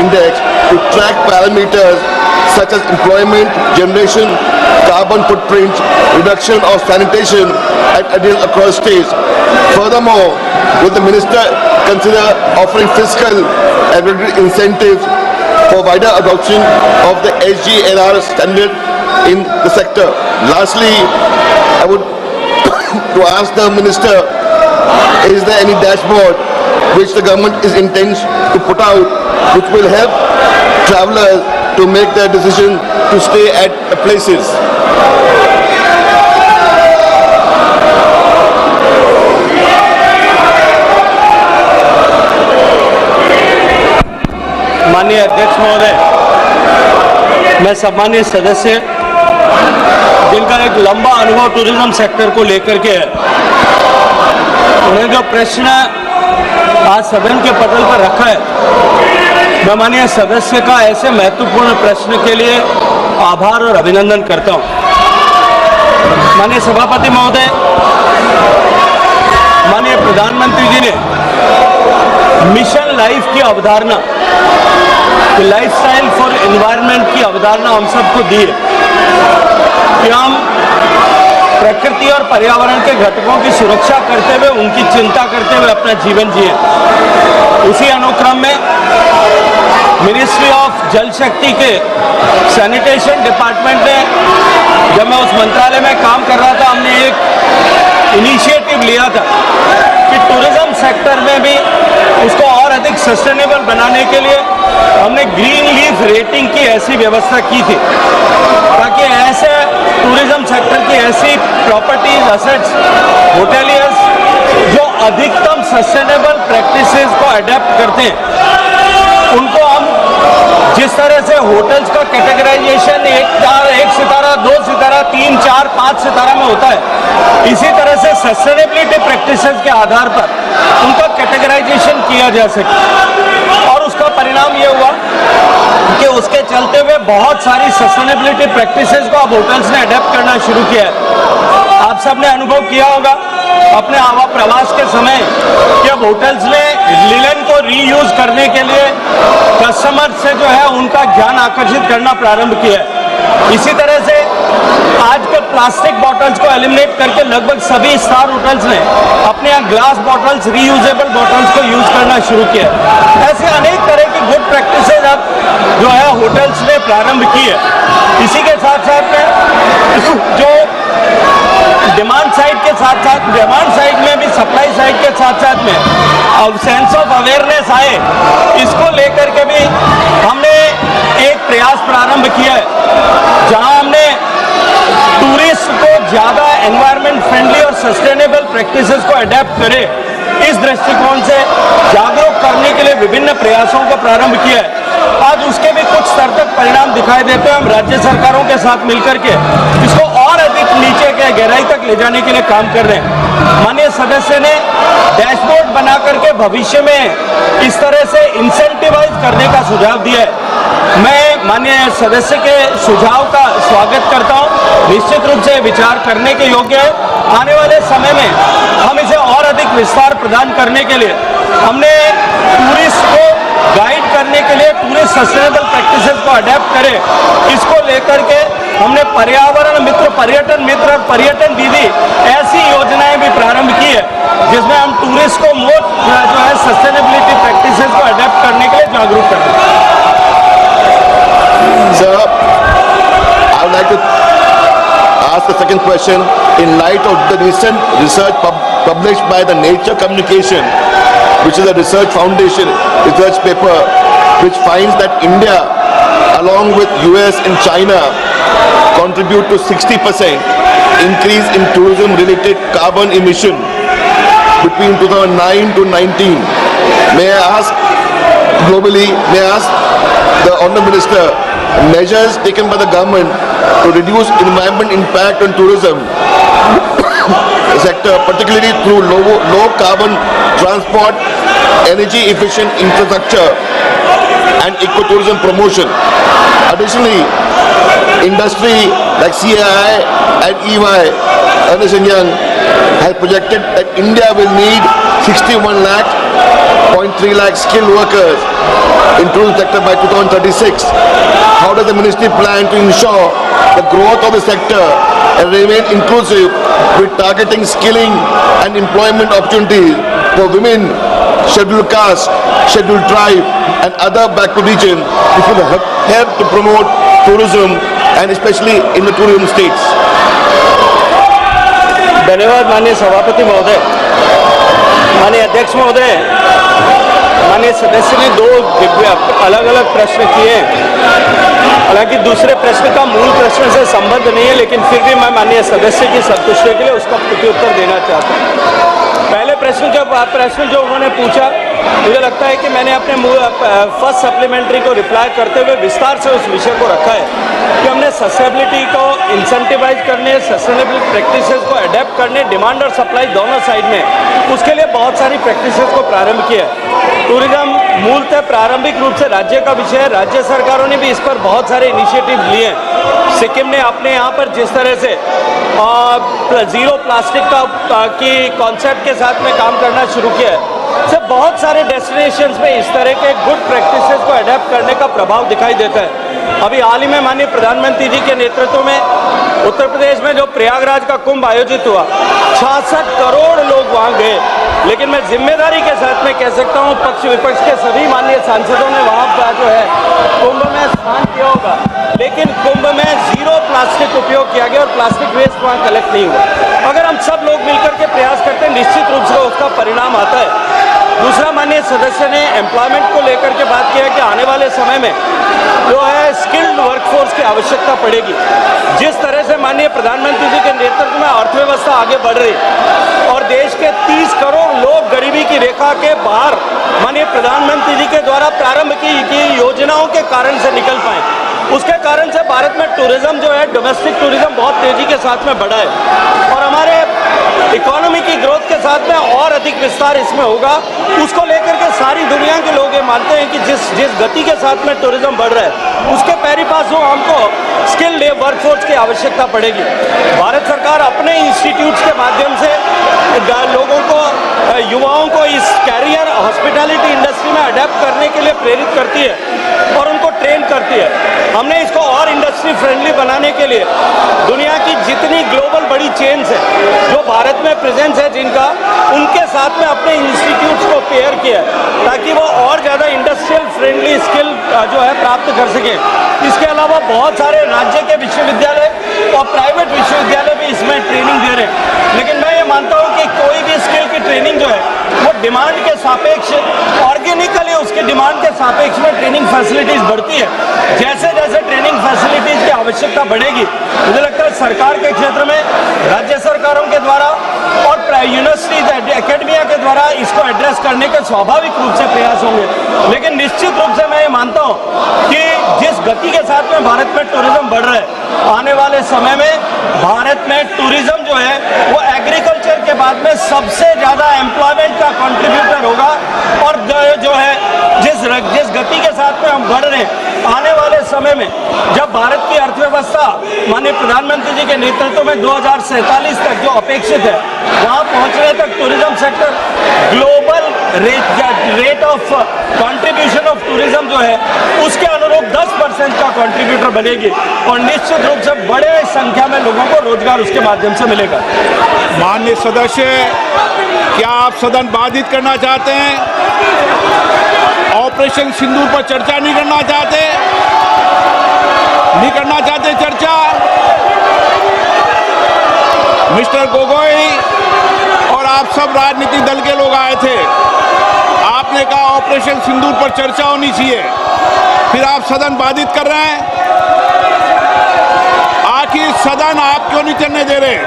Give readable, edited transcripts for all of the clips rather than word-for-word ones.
Index to track parameters such as employment generation, carbon footprint, reduction of sanitation and adhesion across states. Furthermore, will the minister consider offering fiscal and regulatory incentives for wider adoption of the SGNR standard in the sector? Lastly, I would to ask the minister, is there any dashboard which the government is intends to put out which will help travelers to make their decision to stay at places? माननीय अध्यक्ष महोदय, मैं सम्मानित सदस्य जिनका एक लंबा अनुभव टूरिज्म सेक्टर को लेकर के है, उन्हें जो प्रश्न आज सदन के पटल पर रखा है, मैं माननीय सदस्य का ऐसे महत्वपूर्ण प्रश्न के लिए आभार और अभिनंदन करता हूं। माननीय सभापति महोदय, माननीय प्रधानमंत्री जी ने मिशन लाइफ की अवधारणा, लाइफस्टाइल फॉर एनवायरनमेंट की अवधारणा हम सबको दी है कि हम प्रकृति और पर्यावरण के घटकों की सुरक्षा करते हुए, उनकी चिंता करते हुए अपना जीवन जिए। उसी अनुक्रम में मिनिस्ट्री ऑफ जल शक्ति के सैनिटेशन डिपार्टमेंट ने, जब मैं उस मंत्रालय में काम कर रहा था, हमने एक इनिशिएटिव लिया था कि टूरिज्म सेक्टर में भी उसको और अधिक सस्टेनेबल बनाने के लिए हमने ग्रीन लीफ रेटिंग की ऐसी व्यवस्था की थी ताकि ऐसे टूरिज्म सेक्टर की ऐसी प्रॉपर्टीज, असेट्स, होटेलियर्स जो अधिकतम सस्टेनेबल प्रैक्टिसेस को अडेप्ट करते हैं, उनको हम जिस तरह से होटल्स का कैटेगराइजेशन 1 सितारा, 2 सितारा, 3, 4, 5 सितारा में होता है, इसी तरह से सस्टेनेबिलिटी प्रैक्टिसेस के आधार पर उनका कैटेगराइजेशन किया जा सके। और उसका परिणाम ये हुआ कि उसके चलते हुए बहुत सारी सस्टेनेबिलिटी प्रैक्टिसेस को अब होटल्स ने अडेप्ट करना शुरू किया है। आप सब ने अनुभव किया होगा अपने आवा प्रवास के समय कि अब होटल्स ने लिनन को रीयूज करने के लिए कस्टमर से जो है उनका ध्यान आकर्षित करना प्रारंभ किया है। इसी तरह से आजकल प्लास्टिक बॉटल्स को एलिमिनेट करके लगभग सभी स्टार होटल्स ने अपने यहाँ ग्लास बॉटल्स, रीयूजेबल बॉटल्स को यूज करना शुरू किया है। ऐसे अनेक तरह की गुड प्रैक्टिसेस अब जो है होटल्स ने प्रारंभ की है। इसी के साथ साथ में जो डिमांड साइड के साथ साथ डिमांड साइड में भी सप्लाई साइड के साथ साथ में अब सेंस ऑफ अवेयरनेस आए, इसको लेकर के भी हमने एक प्रयास प्रारंभ किया है जहां हमने टूरिस्ट को ज़्यादा एनवायरनमेंट फ्रेंडली और सस्टेनेबल प्रैक्टिसेस को अडेप्ट करे, इस दृष्टिकोण से जागरूक करने के लिए विभिन्न प्रयासों को प्रारंभ किया है। आज उसके भी कुछ स्तर तक परिणाम दिखाई देते हैं। हम राज्य सरकारों के साथ मिलकर के इसको और अधिक नीचे के गहराई तक ले जाने के लिए काम कर रहे हैं। माननीय सदस्य ने डैशबोर्ड बना करके भविष्य में इस तरह से इंसेंटिवाइज करने का सुझाव दिया है। मैं माननीय सदस्य के सुझाव का स्वागत करता हूं। निश्चित रूप से विचार करने के योग्य है। आने वाले समय में हम इसे और अधिक विस्तार प्रदान करने के लिए हमने टूरिस्ट को गाइड करने के लिए टूरिस्ट सस्टेनेबल प्रैक्टिसेस को अडेप्ट करें, इसको लेकर के हमने पर्यावरण मित्र, पर्यटन मित्र और पर्यटन दीदी ऐसी योजनाएं भी प्रारंभ की है जिसमें हम टूरिस्ट को मोर जो है सस्टेनेबिलिटी प्रैक्टिसेस को अडेप्ट करने के लिए जागरूक करें। Sir, I would like to ask the second question. In light of the recent research published by the Nature Communication, which is a research foundation research paper, which finds that India, along with US and China, contribute to 60% increase in tourism-related carbon emission between 2009 to 19. May I ask globally? May I ask the Honourable Minister, measures taken by the government to reduce environment impact on tourism sector, particularly through low carbon transport, energy efficient infrastructure and ecotourism promotion. Additionally, industry like CAI and EY, Ernst & Young, has projected that India will need 61.3 lakh skilled workers in tourism sector by 2036. How does the ministry plan to ensure the growth of the sector and remain inclusive with targeting skilling and employment opportunities for women, scheduled caste, scheduled tribe and other backward regions, which will help to promote tourism and especially in the tourism states? धन्यवाद माननीय सभापति महोदय, माननीय अध्यक्ष महोदय। माननीय सदस्य ने दो अलग अलग प्रश्न किए। हालांकि दूसरे प्रश्न का मूल प्रश्न से संबंध नहीं है, लेकिन फिर भी मैं माननीय सदस्य की संतुष्टि के लिए उसका प्रत्युत्तर देना चाहता हूँ। पहले प्रश्न जो उन्होंने पूछा, मुझे लगता है कि मैंने अपने फर्स्ट सप्लीमेंट्री को रिप्लाई करते हुए विस्तार से उस विषय को रखा है कि हमने सस्टेनेबिलिटी को इंसेंटिवाइज करने, सस्टेनेबल प्रैक्टिसेस को अडेप्ट करने, डिमांड और सप्लाई दोनों साइड में, उसके लिए बहुत सारी प्रैक्टिसेस को प्रारंभ किया है। टूरिज्म मूलतः प्रारंभिक रूप से राज्य का विषय है। राज्य सरकारों ने भी इस पर बहुत सारे इनिशिएटिव लिए हैं। सिक्किम ने अपने यहाँ पर जिस तरह से जीरो प्लास्टिक की कॉन्सेप्ट के साथ में काम करना शुरू किया है, से बहुत सारे डेस्टिनेशंस में इस तरह के गुड प्रैक्टिसेस को अडेप्ट करने का प्रभाव दिखाई देता है। अभी हाल ही में माननीय प्रधानमंत्री जी के नेतृत्व में उत्तर प्रदेश में जो प्रयागराज का कुंभ आयोजित हुआ, 66 करोड़ लोग वहां गए। लेकिन मैं जिम्मेदारी के साथ में कह सकता हूं, पक्ष विपक्ष के सभी माननीय सांसदों ने वहां पर जो है कुंभ में स्नान किया होगा, लेकिन कुंभ में जीरो प्लास्टिक उपयोग किया गया और प्लास्टिक वेस्ट वहां कलेक्ट नहीं हुआ। अगर हम सब लोग मिलकर के प्रयास करते हैं, निश्चित रूप से उसका परिणाम आता है। दूसरा, माननीय सदस्य ने एम्प्लॉयमेंट को लेकर के बात किया कि आने वाले समय में जो है स्किल्ड वर्कफोर्स की आवश्यकता पड़ेगी। जिस तरह से माननीय प्रधानमंत्री जी के नेतृत्व में अर्थव्यवस्था आगे बढ़ रही और देश के 30 करोड़ लोग गरीबी की रेखा के बाहर माननीय प्रधानमंत्री जी के द्वारा प्रारंभ की योजनाओं के कारण से निकल पाए, उसके कारण से भारत में टूरिज्म जो है, डोमेस्टिक टूरिज्म बहुत तेजी के साथ में बढ़ा है और हमारे इकोनॉमी की ग्रोथ के साथ में और अधिक विस्तार इसमें होगा। उसको लेकर के सारी दुनिया के लोग ये मानते हैं कि जिस गति के साथ में टूरिज्म बढ़ रहा है, उसके पैरी पास हो हमको स्किल्ड वर्कफोर्स की आवश्यकता पड़ेगी। भारत सरकार अपने इंस्टीट्यूट्स के माध्यम से लोगों को, युवाओं को इस कैरियर हॉस्पिटैलिटी इंडस्ट्री में अडेप्ट करने के लिए प्रेरित करती है और उनको ट्रेन करती है। हमने इसको और इंडस्ट्री फ्रेंडली बनाने के लिए दुनिया की जितनी ग्लोबल बड़ी चेन्स है जो भारत में प्रेजेंस है जिनका, उनके साथ में अपने इंस्टीट्यूट्स को पेयर किया है ताकि वो और ज़्यादा इंडस्ट्रियल फ्रेंडली स्किल जो है प्राप्त कर सकें। इसके अलावा बहुत सारे राज्य के विश्वविद्यालय और प्राइवेट विश्वविद्यालय भी इसमें ट्रेनिंग दे रहे हैं। लेकिन मैं ये मानता हूँ कि कोई भी स्किल की ट्रेनिंग जो है वो डिमांड के सापेक्ष, ऑर्गेनिकली उसकी डिमांड के सापेक्ष में ट्रेनिंग फैसिलिटीज बढ़ती है। जैसे जैसे ट्रेनिंग फैसिलिटीज की आवश्यकता बढ़ेगी, मुझे लगता है सरकार के क्षेत्र में राज्य सरकारों के द्वारा और यूनिवर्सिटीज, एकेडमिया के द्वारा इसको एड्रेस करने के स्वाभाविक रूप से प्रयास होंगे। लेकिन निश्चित रूप से मैं ये मानता हूँ कि जिस गति के साथ में भारत में टूरिज्म बढ़ रहा है, आने वाले समय में भारत में टूरिज्म जो है वो एग्रीकल्चर के बाद में सबसे ज्यादा एम्प्लॉयमेंट का कंट्रीब्यूटर होगा। और जो है जिस गति के साथ में हम बढ़ रहे हैं, आने वाले समय में जब भारत की अर्थव्यवस्था माननीय प्रधानमंत्री जी के नेतृत्व में 2047 तक जो अपेक्षित है, वहां पहुंचने तक tourism sector global rate of contribution of tourism जो है उसके अनुरूप 10% का कंट्रीब्यूटर बनेगी और निश्चित रूप से बड़े संख्या में लोगों को रोजगार उसके माध्यम से मिलेगा। माननीय सदस्य, क्या आप सदन बाधित करना चाहते हैं? ऑपरेशन सिंदूर पर चर्चा नहीं करना चाहते? नहीं करना चाहते चर्चा? मिस्टर गोगोई और आप सब राजनीतिक दल के लोग आए थे, आपने कहा ऑपरेशन सिंदूर पर चर्चा होनी चाहिए, फिर आप सदन बाधित कर रहे हैं। आखिर सदन आप क्यों नहीं चलने दे रहे?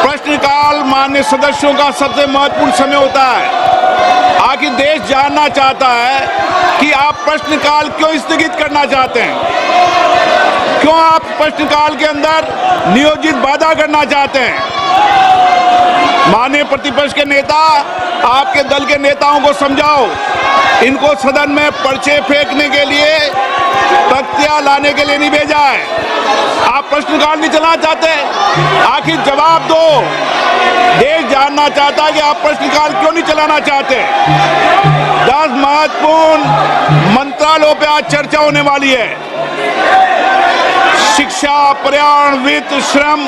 प्रश्नकाल माननीय सदस्यों का सबसे महत्वपूर्ण समय होता है। आखिर देश जानना चाहता है कि आप प्रश्नकाल क्यों स्थगित करना चाहते हैं, क्यों आप प्रश्नकाल के अंदर नियोजित बाधा करना चाहते हैं। माननीय प्रतिपक्ष के नेता, आपके दल के नेताओं को समझाओ, इनको सदन में पर्चे फेंकने के लिए तख्तियां लाने के लिए नहीं भेजा है। आप प्रश्नकाल नहीं चलाना चाहते, आखिर जवाब दो। देश जानना चाहता है कि आप प्रश्नकाल क्यों नहीं चलाना चाहते। 10 महत्वपूर्ण मंत्रालयों पे आज चर्चा होने वाली है। शिक्षा, पर्यावरण, वित्त, श्रम,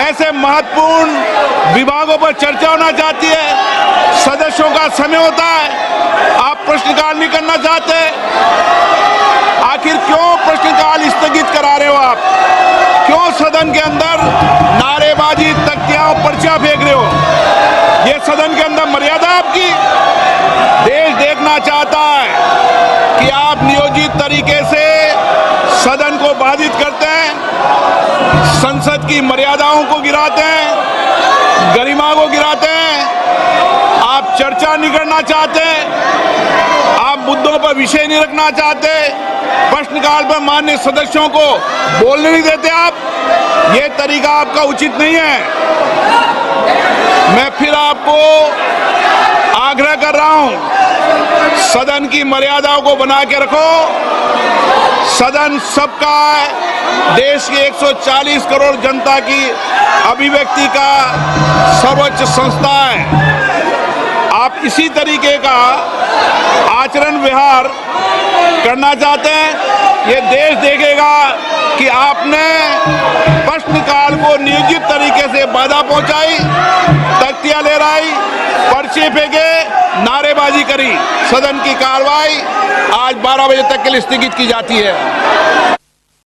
ऐसे महत्वपूर्ण विभागों पर चर्चा होना चाहती है। सदस्यों का समय होता है, आप प्रश्नकाल नहीं करना चाहते। आखिर क्यों प्रश्नकाल स्थगित करा रहे हो आप? क्यों सदन के अंदर नारेबाजी, तख्तियां, पर्चा फेंक रहे हो? ये सदन के अंदर मर्यादा आपकी? देश देखना चाहता है कि आप नियोजित तरीके से सदन को बाधित करते हैं, संसद की मर्यादाओं को गिराते हैं, गरिमा को गिराते हैं। आप चर्चा नहीं करना चाहते, आप मुद्दों पर विषय नहीं रखना चाहते, प्रश्नकाल पर माननीय सदस्यों को बोलने नहीं देते आप। ये तरीका आपका उचित नहीं है। मैं फिर आपको आग्रह कर रहा हूं, सदन की मर्यादाओं को बना के रखो। सदन सबका है, देश की 140 करोड़ जनता की अभिव्यक्ति का सर्वोच्च संस्था है। आप इसी तरीके का आचरण व्यवहार करना चाहते हैं, ये देश देखेगा कि आपने प्रश्नकाल को नियोजित तरीके से बाधा पहुंचाई, तख्तियां लहराई, पर्चे फेंके, नारेबाजी करी। सदन की कार्रवाई आज 12 बजे तक के लिए स्थगित की जाती है।